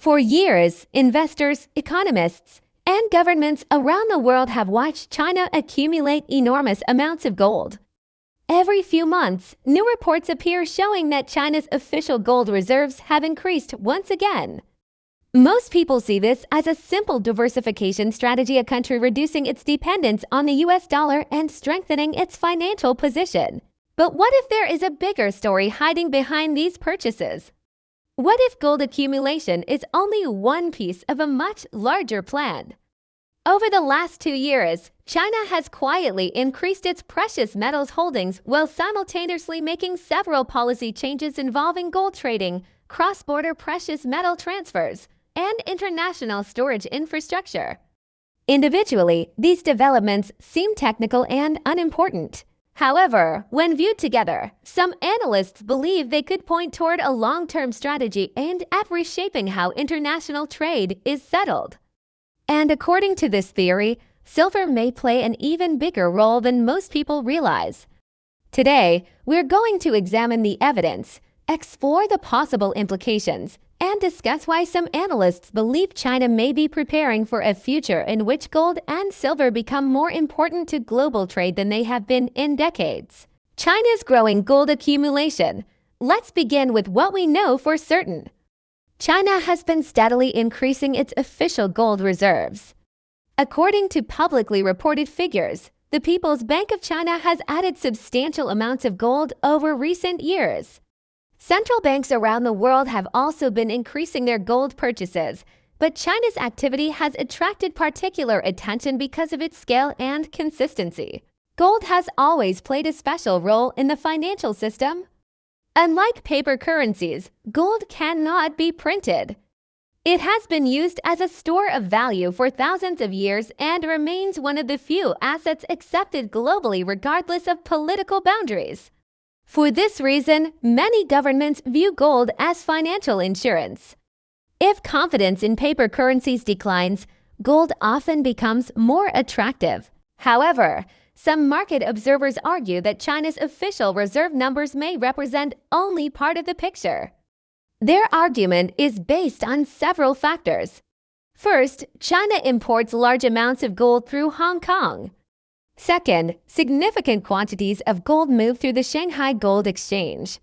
For years, investors, economists, and governments around the world have watched China accumulate enormous amounts of gold. Every few months, new reports appear showing that China's official gold reserves have increased once again. Most people see this as a simple diversification strategy, a country reducing its dependence on the US dollar and strengthening its financial position. But what if there is a bigger story hiding behind these purchases? What if gold accumulation is only one piece of a much larger plan? Over the last 2 years, China has quietly increased its precious metals holdings while simultaneously making several policy changes involving gold trading, cross-border precious metal transfers, and international storage infrastructure. Individually, these developments seem technical and unimportant. However, when viewed together, some analysts believe they could point toward a long-term strategy aimed at reshaping how international trade is settled. And according to this theory, silver may play an even bigger role than most people realize. Today, we're going to examine the evidence, explore the possible implications, and discuss why some analysts believe China may be preparing for a future in which gold and silver become more important to global trade than they have been in decades. China's growing gold accumulation. Let's begin with what we know for certain. China has been steadily increasing its official gold reserves. According to publicly reported figures, the People's Bank of China has added substantial amounts of gold over recent years. Central banks around the world have also been increasing their gold purchases, but China's activity has attracted particular attention because of its scale and consistency. Gold has always played a special role in the financial system. Unlike paper currencies, gold cannot be printed. It has been used as a store of value for thousands of years and remains one of the few assets accepted globally regardless of political boundaries. For this reason, many governments view gold as financial insurance. If confidence in paper currencies declines, gold often becomes more attractive. However, some market observers argue that China's official reserve numbers may represent only part of the picture. Their argument is based on several factors. First, China imports large amounts of gold through Hong Kong. Second, significant quantities of gold move through the Shanghai Gold Exchange.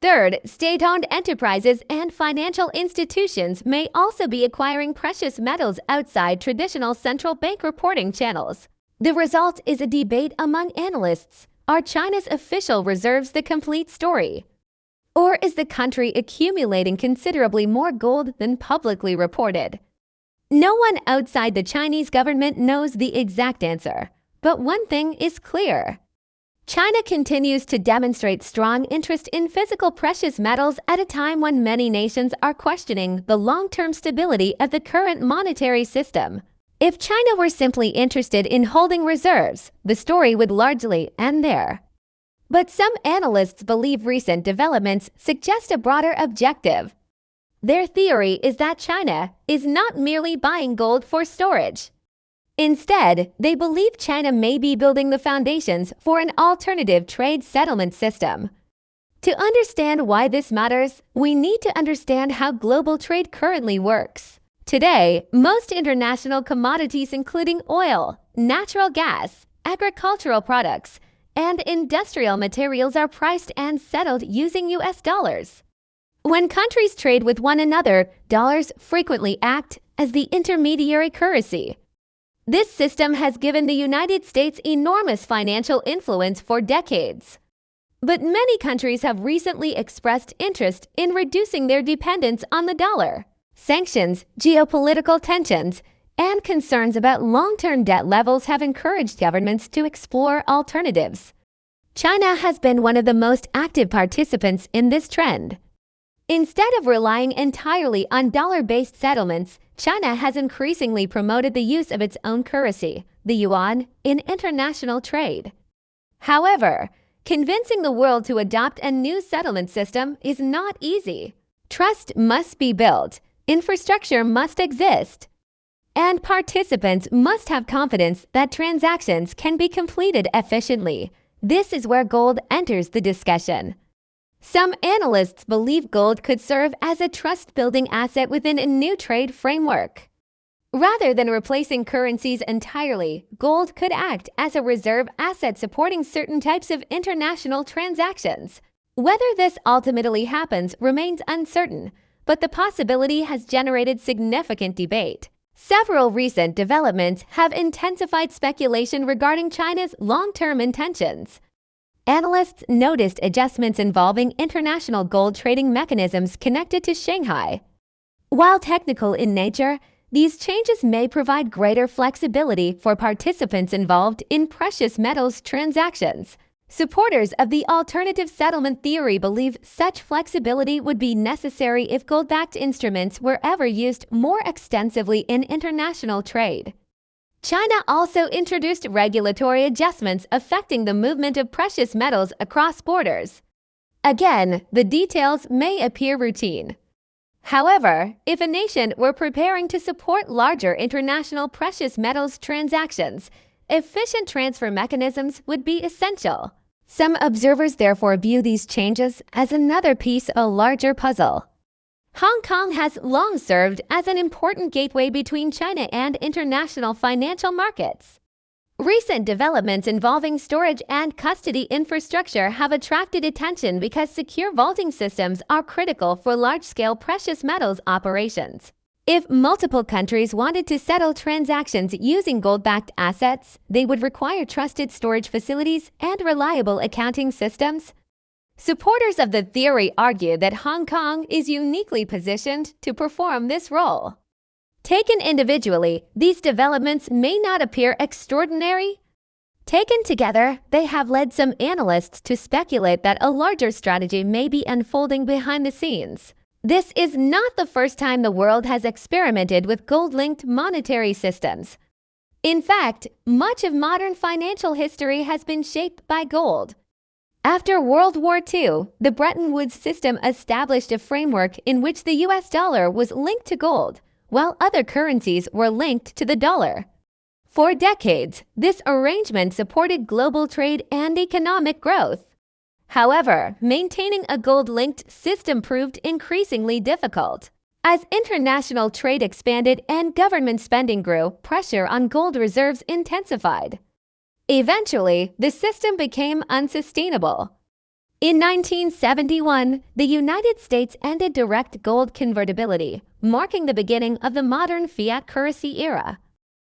Third, state-owned enterprises and financial institutions may also be acquiring precious metals outside traditional central bank reporting channels. The result is a debate among analysts. Are China's official reserves the complete story? Or is the country accumulating considerably more gold than publicly reported? No one outside the Chinese government knows the exact answer. But one thing is clear. China continues to demonstrate strong interest in physical precious metals at a time when many nations are questioning the long-term stability of the current monetary system. If China were simply interested in holding reserves, the story would largely end there. But some analysts believe recent developments suggest a broader objective. Their theory is that China is not merely buying gold for storage. Instead, they believe China may be building the foundations for an alternative trade settlement system. To understand why this matters, we need to understand how global trade currently works. Today, most international commodities including oil, natural gas, agricultural products, and industrial materials are priced and settled using US dollars. When countries trade with one another, dollars frequently act as the intermediary currency. This system has given the United States enormous financial influence for decades. But many countries have recently expressed interest in reducing their dependence on the dollar. Sanctions, geopolitical tensions, and concerns about long-term debt levels have encouraged governments to explore alternatives. China has been one of the most active participants in this trend. Instead of relying entirely on dollar-based settlements, China has increasingly promoted the use of its own currency, the yuan, in international trade. However, convincing the world to adopt a new settlement system is not easy. Trust must be built, infrastructure must exist, and participants must have confidence that transactions can be completed efficiently. This is where gold enters the discussion. Some analysts believe gold could serve as a trust-building asset within a new trade framework. Rather than replacing currencies entirely, gold could act as a reserve asset supporting certain types of international transactions. Whether this ultimately happens remains uncertain, but the possibility has generated significant debate. Several recent developments have intensified speculation regarding China's long-term intentions. Analysts noticed adjustments involving international gold trading mechanisms connected to Shanghai. While technical in nature, these changes may provide greater flexibility for participants involved in precious metals transactions. Supporters of the alternative settlement theory believe such flexibility would be necessary if gold-backed instruments were ever used more extensively in international trade. China also introduced regulatory adjustments affecting the movement of precious metals across borders. Again, the details may appear routine. However, if a nation were preparing to support larger international precious metals transactions, efficient transfer mechanisms would be essential. Some observers therefore view these changes as another piece of a larger puzzle. Hong Kong has long served as an important gateway between China and international financial markets. Recent developments involving storage and custody infrastructure have attracted attention because secure vaulting systems are critical for large-scale precious metals operations. If multiple countries wanted to settle transactions using gold-backed assets, they would require trusted storage facilities and reliable accounting systems. Supporters of the theory argue that Hong Kong is uniquely positioned to perform this role. Taken individually, these developments may not appear extraordinary. Taken together, they have led some analysts to speculate that a larger strategy may be unfolding behind the scenes. This is not the first time the world has experimented with gold-linked monetary systems. In fact, much of modern financial history has been shaped by gold. After World War II, the Bretton Woods system established a framework in which the US dollar was linked to gold, while other currencies were linked to the dollar. For decades, this arrangement supported global trade and economic growth. However, maintaining a gold-linked system proved increasingly difficult. As international trade expanded and government spending grew, pressure on gold reserves intensified. Eventually, the system became unsustainable. In 1971, the United States ended direct gold convertibility, marking the beginning of the modern fiat currency era.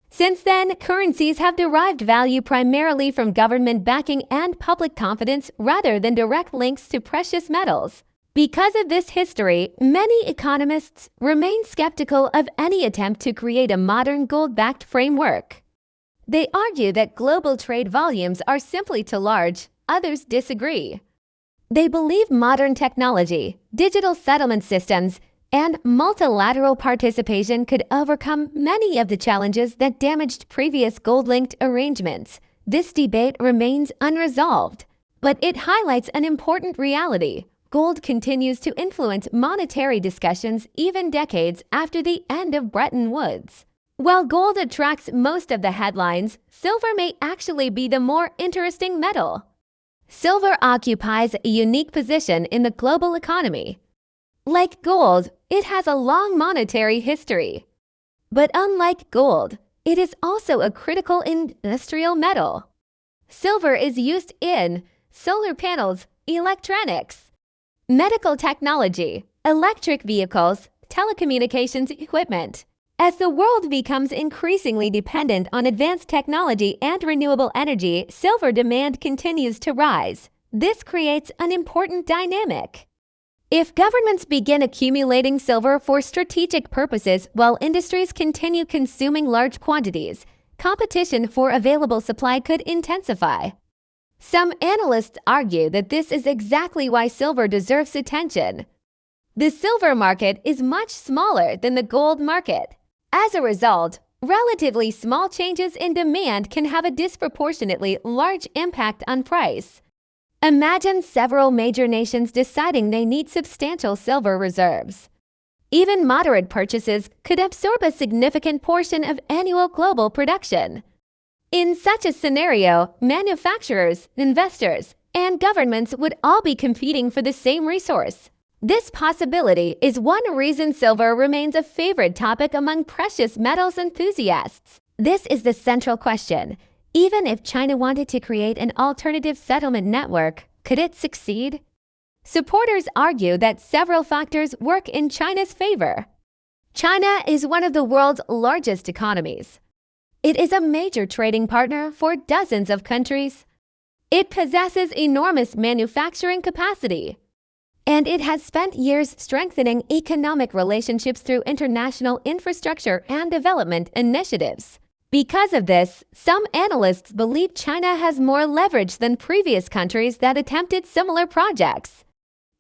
Since then, currencies have derived value primarily from government backing and public confidence rather than direct links to precious metals. Because of this history, many economists remain skeptical of any attempt to create a modern gold-backed framework. They argue that global trade volumes are simply too large. Others disagree. They believe modern technology, digital settlement systems, and multilateral participation could overcome many of the challenges that damaged previous gold-linked arrangements. This debate remains unresolved, but it highlights an important reality. Gold continues to influence monetary discussions even decades after the end of Bretton Woods. While gold attracts most of the headlines, silver may actually be the more interesting metal. Silver occupies a unique position in the global economy. Like gold, it has a long monetary history. But unlike gold, it is also a critical industrial metal. Silver is used in solar panels, electronics, medical technology, electric vehicles, telecommunications equipment. As the world becomes increasingly dependent on advanced technology and renewable energy, silver demand continues to rise. This creates an important dynamic. If governments begin accumulating silver for strategic purposes while industries continue consuming large quantities, competition for available supply could intensify. Some analysts argue that this is exactly why silver deserves attention. The silver market is much smaller than the gold market. As a result, relatively small changes in demand can have a disproportionately large impact on price. Imagine several major nations deciding they need substantial silver reserves. Even moderate purchases could absorb a significant portion of annual global production. In such a scenario, manufacturers, investors, and governments would all be competing for the same resource. This possibility is one reason silver remains a favorite topic among precious metals enthusiasts. This is the central question. Even if China wanted to create an alternative settlement network, could it succeed? Supporters argue that several factors work in China's favor. China is one of the world's largest economies. It is a major trading partner for dozens of countries. It possesses enormous manufacturing capacity. And it has spent years strengthening economic relationships through international infrastructure and development initiatives. Because of this, some analysts believe China has more leverage than previous countries that attempted similar projects.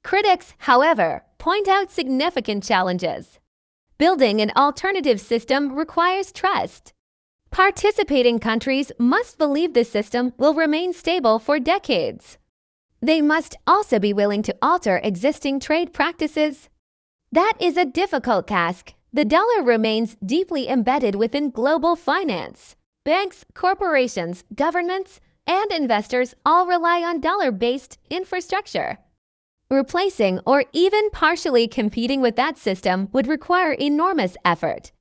Critics, however, point out significant challenges. Building an alternative system requires trust. Participating countries must believe the system will remain stable for decades. They must also be willing to alter existing trade practices. That is a difficult task. The dollar remains deeply embedded within global finance. Banks, corporations, governments, and investors all rely on dollar-based infrastructure. Replacing or even partially competing with that system would require enormous effort.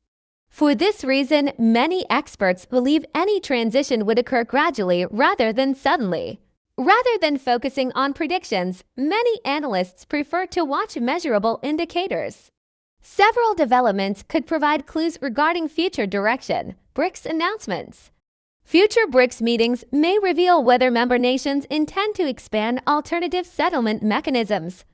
For this reason, many experts believe any transition would occur gradually rather than suddenly. Rather than focusing on predictions, many analysts prefer to watch measurable indicators. Several developments could provide clues regarding future direction. BRICS announcements. Future BRICS meetings may reveal whether member nations intend to expand alternative settlement mechanisms.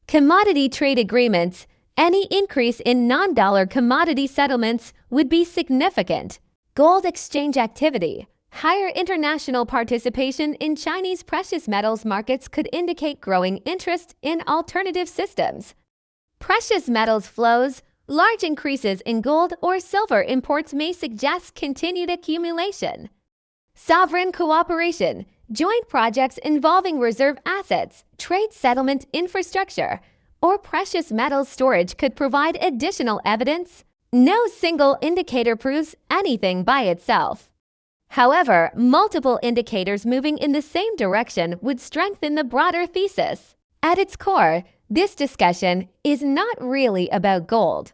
Commodity trade agreements. Any increase in non-dollar commodity settlements would be significant. Gold exchange activity. Higher international participation in Chinese precious metals markets could indicate growing interest in alternative systems. Precious metals flows. Large increases in gold or silver imports may suggest continued accumulation. Sovereign cooperation. Joint projects involving reserve assets, trade settlement infrastructure, or precious metals storage could provide additional evidence. No single indicator proves anything by itself. However, multiple indicators moving in the same direction would strengthen the broader thesis. At its core, this discussion is not really about gold.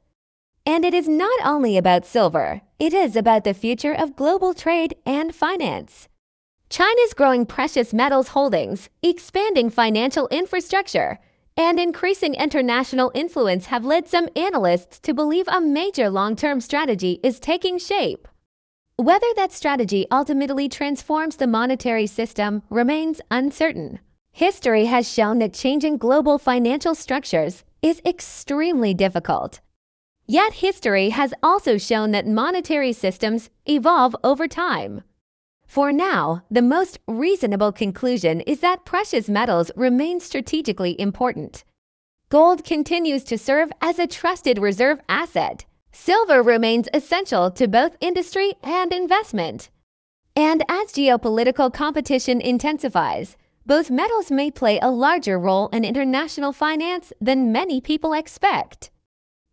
And it is not only about silver, it is about the future of global trade and finance. China's growing precious metals holdings, expanding financial infrastructure, and increasing international influence have led some analysts to believe a major long-term strategy is taking shape. Whether that strategy ultimately transforms the monetary system remains uncertain. History has shown that changing global financial structures is extremely difficult. Yet history has also shown that monetary systems evolve over time. For now, the most reasonable conclusion is that precious metals remain strategically important. Gold continues to serve as a trusted reserve asset. Silver remains essential to both industry and investment. And as geopolitical competition intensifies, both metals may play a larger role in international finance than many people expect.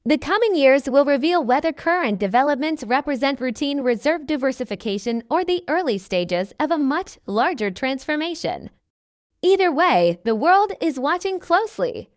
The coming years will reveal whether current developments represent routine reserve diversification or the early stages of a much larger transformation. Either way, the world is watching closely.